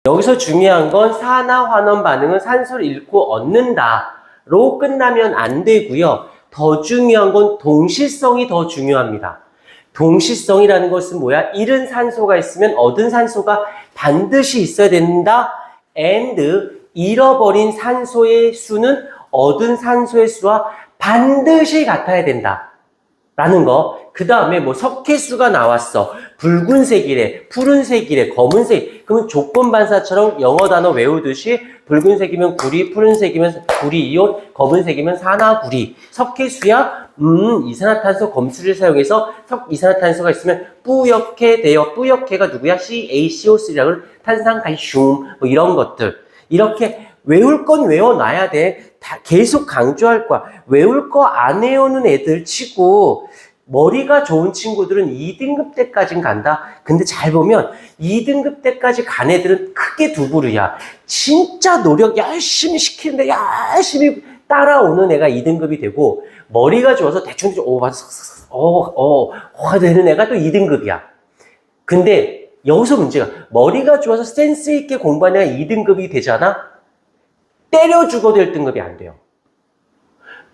여기서 중요한 건 산화 환원 반응은 산소를 잃고 얻는다로 끝나면 안 되고요. 더 중요한 건 동시성이 더 중요합니다. 동시성이라는 것은 뭐야? 잃은 산소가 있으면 얻은 산소가 반드시 있어야 된다. and 잃어버린 산소의 수는 얻은 산소의 수와 반드시 같아야 된다. 라는 거. 그 다음에 뭐 석회수가 나왔어. 붉은색이래, 푸른색이래, 검은색. 그러면 조건반사처럼 영어 단어 외우듯이 붉은색이면 구리, 푸른색이면 구리 이온, 검은색이면 산화구리. 석회수야? 이산화탄소 검수를 사용해서 이산화탄소가 있으면 뿌옇게 돼요. 뿌옇게가 누구야? CaCO3라고 탄산칼슘 뭐 이런 것들. 이렇게 외울 건 외워놔야 돼. 다 계속 강조할 거야. 외울 거 안 외우는 애들 치고 머리가 좋은 친구들은 2등급 때까지는 간다. 근데 잘 보면 2등급 때까지 간 애들은 크게 두 부류야. 진짜 노력 열심히 시키는데 열심히 따라오는 애가 2등급이 되고 머리가 좋아서 대충 되는 애가 또 2등급이야. 근데 여기서 문제가 머리가 좋아서 센스 있게 공부하는 애가 2등급이 되잖아? 때려 죽어도 1등급이 안 돼요.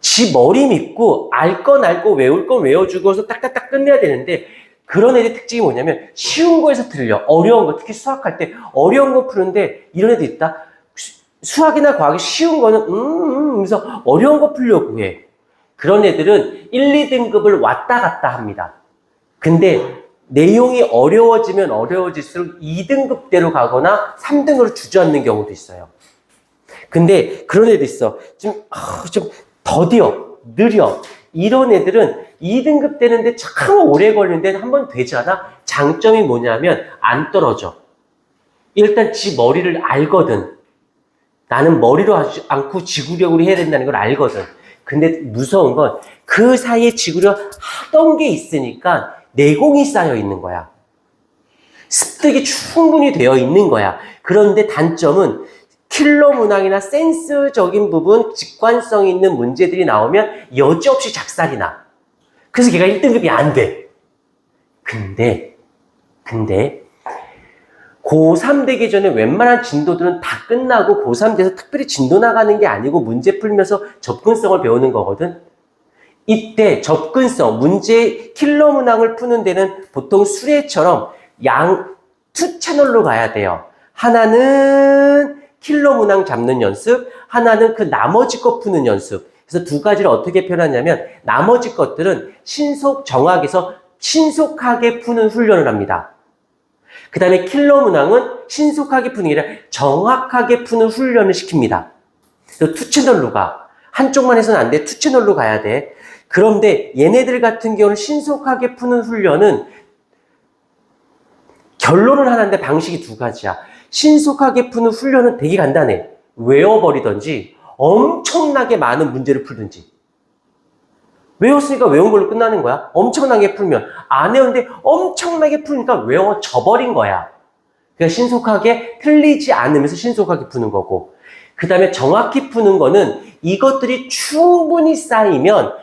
지 머리 믿고 알 건 알고 외울 건 외워주고서 딱딱딱 끝내야 되는데 그런 애들 특징이 뭐냐면 쉬운 거에서 틀려. 어려운 거, 특히 수학할 때 어려운 거 푸는데 이런 애들 있다. 수학이나 과학이 쉬운 거는 하면서 어려운 거 풀려고 해. 그런 애들은 1, 2등급을 왔다 갔다 합니다. 근데 내용이 어려워지면 어려워질수록 2등급대로 가거나 3등으로 주저앉는 경우도 있어요. 근데 그런 애도 있어. 좀 더뎌, 느려. 이런 애들은 2등급 되는데 참 오래 걸리는데 한번 되잖아? 장점이 뭐냐면 안 떨어져. 일단 지 머리를 알거든. 나는 머리로 하지 않고 지구력으로 해야 된다는 걸 알거든. 근데 무서운 건 그 사이에 지구력 하던 게 있으니까 내공이 쌓여 있는 거야. 습득이 충분히 되어 있는 거야. 그런데 단점은 킬러 문항이나 센스적인 부분, 직관성 있는 문제들이 나오면 여지없이 작살이 나. 그래서 걔가 1등급이 안 돼. 근데 고3 되기 전에 웬만한 진도들은 다 끝나고 고3 돼서 특별히 진도 나가는 게 아니고 문제 풀면서 접근성을 배우는 거거든. 이때 접근성, 문제 킬러 문항을 푸는 데는 보통 수레처럼 투 채널로 가야 돼요. 하나는 킬러 문항 잡는 연습, 하나는 그 나머지 거 푸는 연습. 그래서 두 가지를 어떻게 표현하냐면 나머지 것들은 정확해서 신속하게 푸는 훈련을 합니다. 그 다음에 킬러 문항은 신속하게 푸는 게 아니라 정확하게 푸는 훈련을 시킵니다. 그래서 투 채널로 가. 한쪽만 해서는 안 돼. 투 채널로 가야 돼. 그런데 얘네들 같은 경우는 신속하게 푸는 훈련은 결론은 하나인데 방식이 두 가지야. 신속하게 푸는 훈련은 되게 간단해. 외워버리든지 엄청나게 많은 문제를 풀든지. 외웠으니까 외운 걸로 끝나는 거야. 엄청나게 풀면. 안 외웠는데 엄청나게 풀니까 외워져버린 거야. 그러니까 신속하게 틀리지 않으면서 신속하게 푸는 거고. 그 다음에 정확히 푸는 거는 이것들이 충분히 쌓이면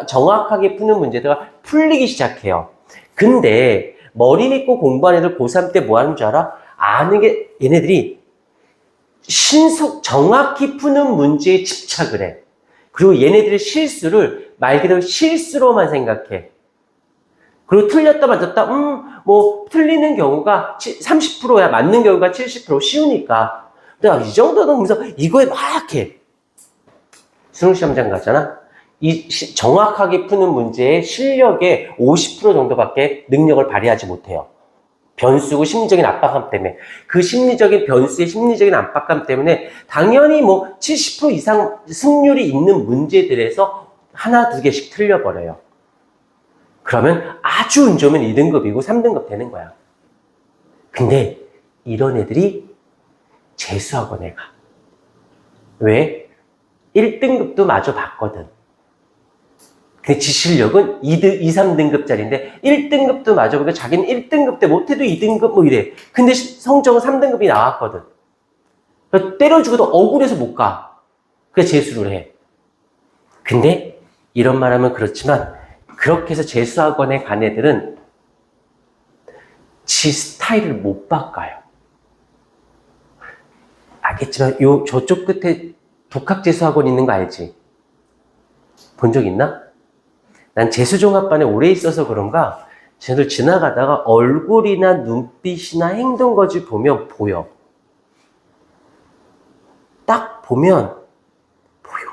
정확하게 푸는 문제가 풀리기 시작해요. 근데 머리 믿고 공부하는 애들 고3 때 뭐 하는 줄 알아? 아는 게 얘네들이 정확히 푸는 문제에 집착을 해. 그리고 얘네들의 실수를 말 그대로 실수로만 생각해. 그리고 틀렸다 맞았다, 뭐 틀리는 경우가 30%야. 맞는 경우가 70% 쉬우니까. 근데 이 정도는 하면서 이거에 막 해. 수능 시험장 가잖아. 정확하게 푸는 문제의 실력의 50% 정도밖에 능력을 발휘하지 못해요. 변수고 심리적인 압박감 때문에. 그 변수의 심리적인 압박감 때문에 당연히 뭐 70% 이상 승률이 있는 문제들에서 하나, 두 개씩 틀려버려요. 그러면 아주 운 좋으면 2등급이고 3등급 되는 거야. 근데 이런 애들이 재수학원에 가. 왜? 1등급도 마저 봤거든. 그 지 실력은 2, 3등급짜리인데 1등급도 맞아. 그러니까 자기는 1등급 때 못해도 2등급 뭐 이래. 근데 성적은 3등급이 나왔거든. 그러니까 때려주고도 억울해서 못 가. 그래서 재수를 해. 근데 이런 말 하면 그렇지만 그렇게 해서 재수학원에 간 애들은 지 스타일을 못 바꿔요. 알겠지만 저쪽 끝에 독학재수학원 있는 거 알지? 본 적 있나? 난 재수종합반에 오래 있어서 그런가 쟤들 지나가다가 얼굴이나 눈빛이나 행동거지 보면 보여. 딱 보면 보여.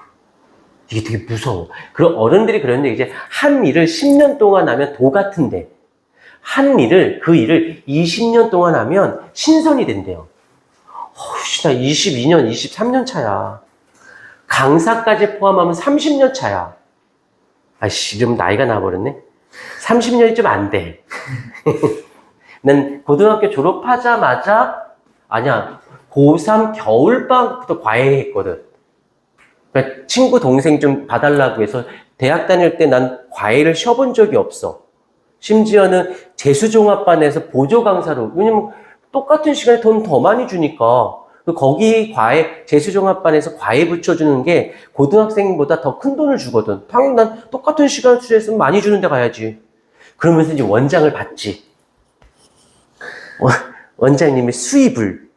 이게 되게 무서워. 그럼 어른들이 그러는데 이제 한 일을 10년 동안 하면 도 같은데 그 일을 20년 동안 하면 신선이 된대요. 나 22년, 23년 차야. 강사까지 포함하면 30년 차야. 아이씨, 좀 나이가 나버렸네. 30년이 좀 안 돼. 난 고등학교 졸업하자마자, 아니야, 고3 겨울방학부터 과외했거든. 그러니까 친구 동생 좀 봐달라고 해서 대학 다닐 때 난 과외를 쉬어본 적이 없어. 심지어는 재수종합반에서 보조 강사로, 왜냐면 똑같은 시간에 돈 더 많이 주니까. 거기 재수종합반에서 과외 붙여주는 게 고등학생보다 더 큰 돈을 주거든. 당연히 난 똑같은 시간 수에서 많이 주는 데 가야지. 그러면서 이제 원장을 받지. 원장님의 수입을,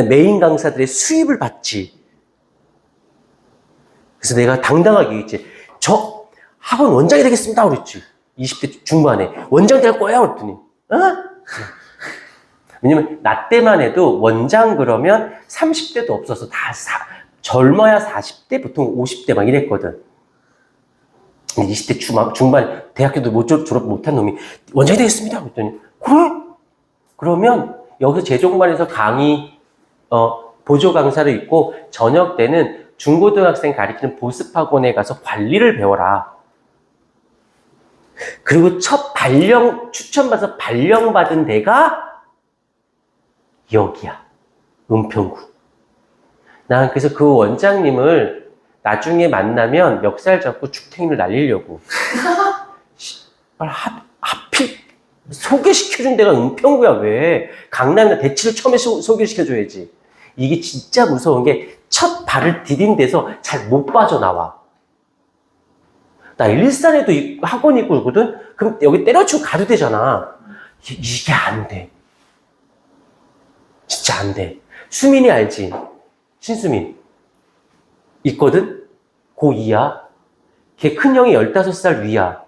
메인 강사들의 수입을 받지. 그래서 내가 당당하게 얘기했지. 저 학원 원장이 되겠습니다. 그랬지. 20대 중반에. 원장 될 거야. 그랬더니. 어? 왜냐면 나 때만 해도 원장 그러면 30대도 없어서 젊어야 40대, 보통 50대 막 이랬거든. 20대 중반 대학교도 졸업 못한 놈이 원장이 되겠습니다. 그랬더니 그래? 그러면 여기서 재종반에서 강의 보조 강사로 있고 저녁 때는 중고등학생 가르치는 보습학원에 가서 관리를 배워라. 그리고 첫 추천받아서 발령받은 데가 여기야. 은평구. 난 그래서 그 원장님을 나중에 만나면 멱살 잡고 죽탱이를 날리려고. 하필 소개시켜준 데가 은평구야. 왜? 강남이나 대치를 처음에 소개시켜줘야지. 이게 진짜 무서운 게 첫 발을 디딘 데서 잘 못 빠져나와. 나 일산에도 학원 있고 그러거든? 그럼 여기 때려치고 가도 되잖아. 이게 안 돼. 진짜 안 돼. 수민이 알지? 신수민. 있거든? 고2야. 걔 큰형이 15살 위야.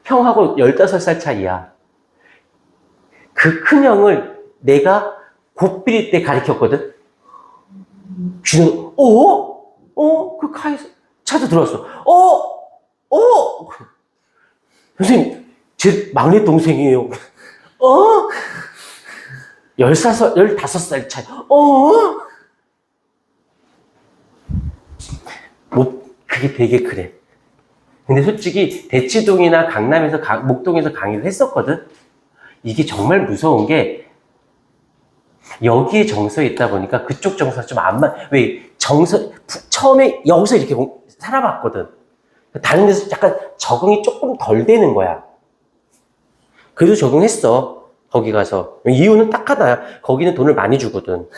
형하고 15살 차이야. 그 큰형을 내가 곱비리 때 가르쳤거든? 쥐는, 그 카에서 차도 들어왔어. 선생님, 제 막내 동생이에요. 15살 차이. 그게 되게 그래. 근데 솔직히 대치동이나 강남에서, 목동에서 강의를 했었거든? 이게 정말 무서운 게 여기에 정서에 있다 보니까 그쪽 정서가 좀 왜 처음에 여기서 이렇게 살아봤거든. 다른 데서 약간 적응이 조금 덜 되는 거야. 그래도 적응했어. 거기 가서. 이유는 딱 하나야. 거기는 돈을 많이 주거든.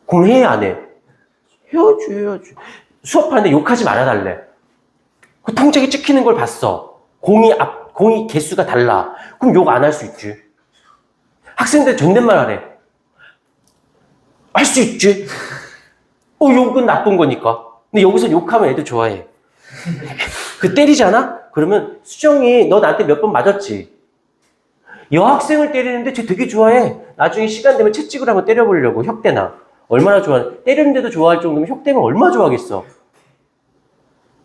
그럼 해, 안 해? 해야지. 수업하는데 욕하지 말아달래. 그 통장에 찍히는 걸 봤어. 공이 개수가 달라. 그럼 욕 안 할 수 있지. 학생들 존댓말 하래. 할 수 있지. 욕은 나쁜 거니까. 근데 여기서 욕하면 애들 좋아해. 그 때리잖아? 그러면 수정이 너 나한테 몇 번 맞았지? 여학생을 때리는데 쟤 되게 좋아해. 나중에 시간 되면 채찍으로 한번 때려보려고. 혁대나. 얼마나 좋아해. 때리는데도 좋아할 정도면 혁대면 얼마나 좋아하겠어.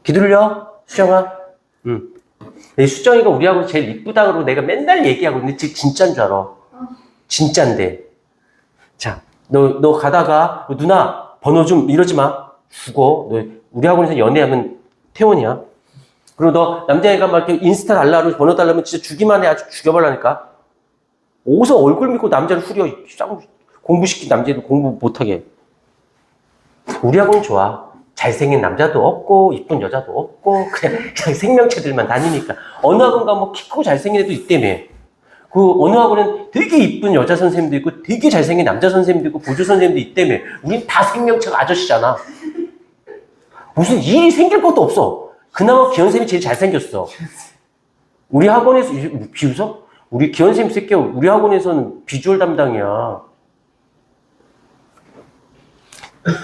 기둘려? 수정아. 수정이가 우리하고 제일 이쁘다 그러고 내가 맨날 얘기하고 있는데 진짜인 줄 알아. 진짠데. 자, 너 가다가 누나 번호 좀 이러지 마. 죽어. 너 우리 학원에서 연애하면 태원이야. 그리고 너 남자애가 막 이렇게 인스타 달라고 번호 달라면 진짜 주기만 해. 아주 죽여버라니까. 어디서 얼굴 믿고 남자를 후려. 공부시킨 남자애도 공부 못하게. 우리 학원은 좋아. 잘생긴 남자도 없고 이쁜 여자도 없고 그냥 생명체들만 다니니까. 어느 학원 가면 키 크고 잘생긴 애도 있다며. 그 어느 학원은 되게 이쁜 여자 선생님도 있고 되게 잘생긴 남자 선생님도 있고 보조 선생님도 있다며. 우린 다 생명체가 아저씨잖아. 무슨 일이 생길 것도 없어. 그나마 기현 쌤이 제일 잘생겼어. 우리 학원에서 비웃어? 우리 기현쌤 새끼야. 우리 학원에서는 비주얼 담당이야.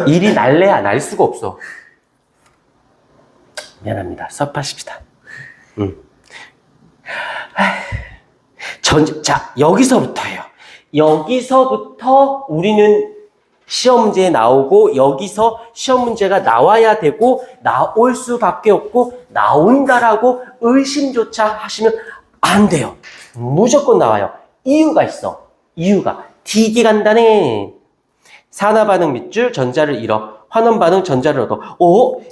일이 날래야 날 수가 없어. 미안합니다. 수업하십시다. 자, 여기서부터예요. 여기서부터 우리는 시험 문제에 나오고 여기서 시험 문제가 나와야 되고 나올 수밖에 없고 나온다라고 의심조차 하시면 안 돼요. 무조건 나와요. 이유가 있어. 이유가 되게 간단해. 산화반응 밑줄 전자를 잃어. 환원반응 전자를 얻어. 오?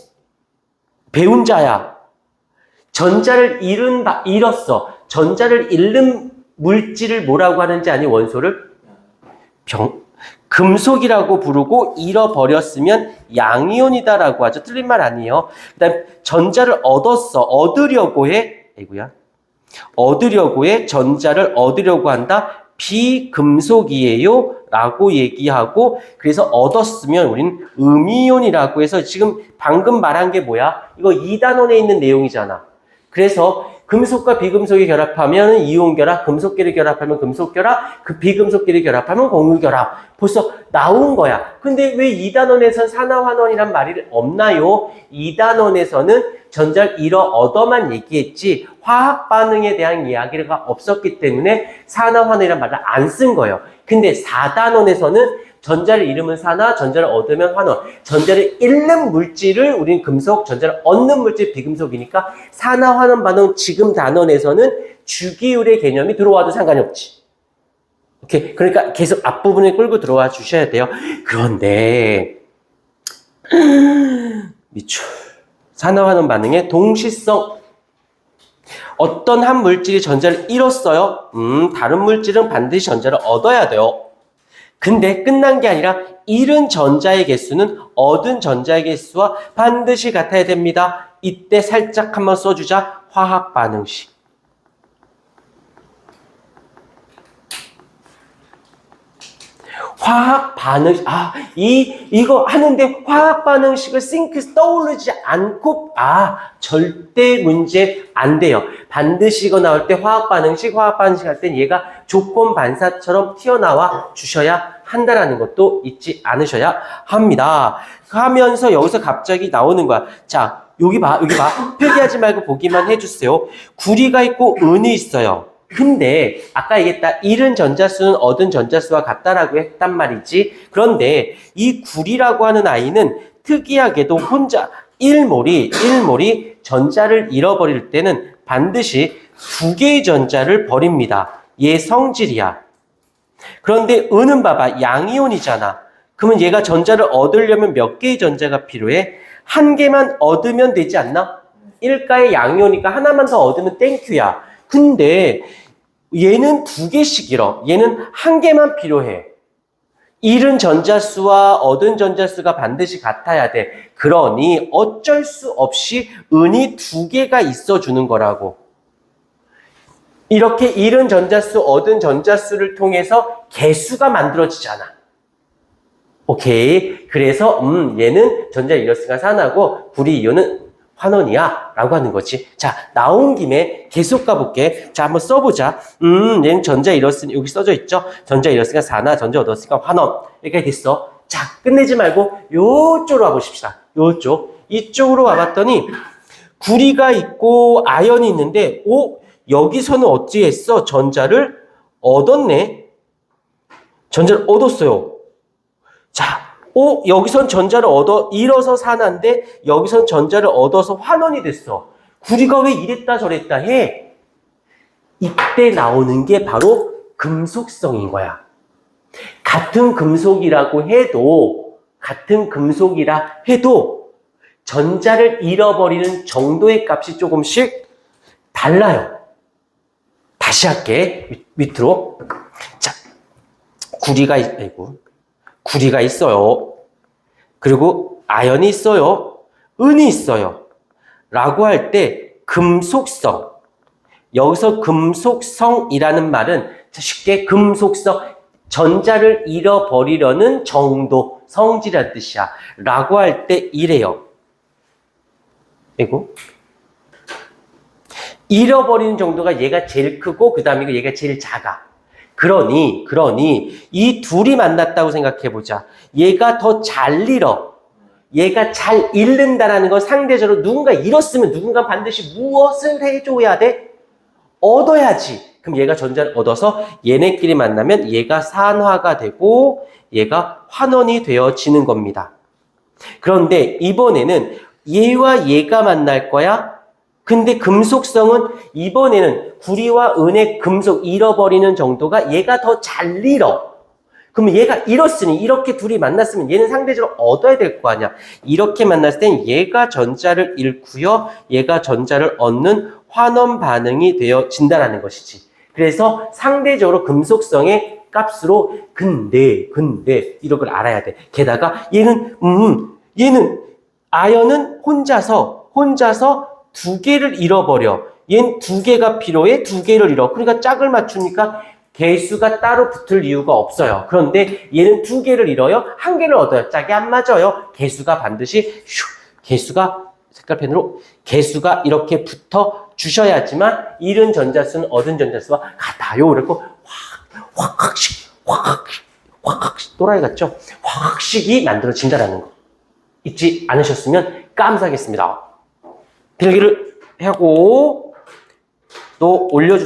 배운 자야. 전자를 잃었어. 전자를 잃는 물질을 뭐라고 하는지 아니? 원소를? 금속이라고 부르고 잃어버렸으면 양이온이다라고 하죠. 틀린 말 아니에요. 그 다음 전자를 얻었어. 얻으려고 해. 아이고야. 얻으려고 해. 전자를 얻으려고 한다. 비금속이에요. 라고 얘기하고 그래서 얻었으면 우리는 음이온이라고 해서 지금 방금 말한 게 뭐야? 이거 2단원에 있는 내용이잖아. 그래서 금속과 비금속이 결합하면 이온 결합, 금속끼리 결합하면 금속 결합, 그 비금속끼리 결합하면 공유 결합. 벌써 나온 거야. 근데 왜 2단원에선 산화환원이란 말이 없나요? 2단원에서는 전자를 잃어 얻어만 얘기했지 화학 반응에 대한 이야기가 없었기 때문에 산화환원이란 말을 안 쓴 거예요. 근데 4단원에서는 전자를 잃으면 산화, 전자를 얻으면 환원. 전자를 잃는 물질을 우리는 금속, 전자를 얻는 물질 비금속이니까 산화, 환원, 반응 지금 단원에서는 주기율의 개념이 들어와도 상관이 없지. 오케이. 그러니까 계속 앞부분에 끌고 들어와 주셔야 돼요. 그런데 미출. 산화, 환원 반응의 동시성. 어떤 한 물질이 전자를 잃었어요. 다른 물질은 반드시 전자를 얻어야 돼요. 근데 끝난 게 아니라 잃은 전자의 개수는 얻은 전자의 개수와 반드시 같아야 됩니다. 이때 살짝 한번 써주자. 화학 반응식. 화학 반응식. 이거 하는데 화학 반응식을 떠오르지 않고 절대 문제 안 돼요. 반드시 이거 나올 때 화학 반응식 할 땐 얘가 조건 반사처럼 튀어나와 주셔야 한다라는 것도 잊지 않으셔야 합니다. 하면서 여기서 갑자기 나오는 거야. 자, 여기 봐. 표기하지 말고 보기만 해주세요. 구리가 있고 은이 있어요. 근데 아까 얘기했다. 잃은 전자수는 얻은 전자수와 같다라고 했단 말이지. 그런데 이 구리라고 하는 아이는 특이하게도 혼자 1몰이 전자를 잃어버릴 때는 반드시 2개의 전자를 버립니다. 얘 성질이야. 그런데 은은 봐봐. 양이온이잖아. 그러면 얘가 전자를 얻으려면 몇 개의 전자가 필요해? 1개만 얻으면 되지 않나? 1가의 양이온이니까 하나만 더 얻으면 땡큐야. 근데 얘는 2개씩 잃어. 얘는 1개만 필요해. 잃은 전자수와 얻은 전자수가 반드시 같아야 돼. 그러니 어쩔 수 없이 은이 2개가 있어주는 거라고. 이렇게 잃은 전자수, 얻은 전자수를 통해서 개수가 만들어지잖아. 오케이. 그래서 얘는 전자를 잃었으니까 산화고 구리 이온은 환원이야 라고 하는 거지. 자, 나온 김에 계속 가볼게. 자, 한번 써보자. 얘는 전자 잃었으니 여기 써져 있죠. 전자 잃었으니까 산화, 전자 얻었으니까 환원. 여기까지 됐어. 자, 끝내지 말고 요쪽으로 와보십시다. 요쪽. 이쪽으로 와봤더니 구리가 있고 아연이 있는데 여기서는 어찌 했어? 전자를 얻었네. 전자를 얻었어요. 자, 여기선 전자를 잃어서 산화인데 여기선 전자를 얻어서 환원이 됐어. 구리가 왜 이랬다 저랬다 해? 이때 나오는 게 바로 금속성인 거야. 같은 금속이라 해도 전자를 잃어버리는 정도의 값이 조금씩 달라요. 다시 할게. 밑으로. 자, 구리가 있어요. 그리고 아연이 있어요. 은이 있어요. 라고 할 때 금속성. 여기서 금속성이라는 말은 쉽게 금속성, 전자를 잃어버리려는 정도, 성질이라는 뜻이야. 라고 할 때 이래요. 잃어버리는 정도가 얘가 제일 크고 그 다음에 얘가 제일 작아. 그러니 이 둘이 만났다고 생각해보자. 얘가 더 잘 잃어. 얘가 잘 잃는다라는 건 상대적으로 누군가 잃었으면 누군가 반드시 무엇을 해줘야 돼? 얻어야지. 그럼 얘가 전자를 얻어서 얘네끼리 만나면 얘가 산화가 되고 얘가 환원이 되어지는 겁니다. 그런데 이번에는 얘와 얘가 만날 거야. 근데 금속성은 이번에는 구리와 은의 금속 잃어버리는 정도가 얘가 더 잘 잃어. 그럼 얘가 잃었으니 이렇게 둘이 만났으면 얘는 상대적으로 얻어야 될 거 아니야. 이렇게 만났을 땐 얘가 전자를 잃고요. 얘가 전자를 얻는 환원 반응이 되어진다는 것이지. 그래서 상대적으로 금속성의 값으로 근데 이런 걸 알아야 돼. 게다가 얘는 아연은 혼자서 두 개를 잃어버려. 얘는 두 개가 필요해. 두 개를 잃어. 그러니까 짝을 맞추니까 개수가 따로 붙을 이유가 없어요. 그런데 얘는 두 개를 잃어요. 한 개를 얻어요. 짝이 안 맞아요. 개수가 반드시 개수가 색깔펜으로 개수가 이렇게 붙어 주셔야지만 잃은 전자수는 얻은 전자수와 같아요. 그리고 확 또라이 같죠? 확식이 만들어진다는 거. 잊지 않으셨으면 감사하겠습니다. 필기를 하고 또 올려주세요.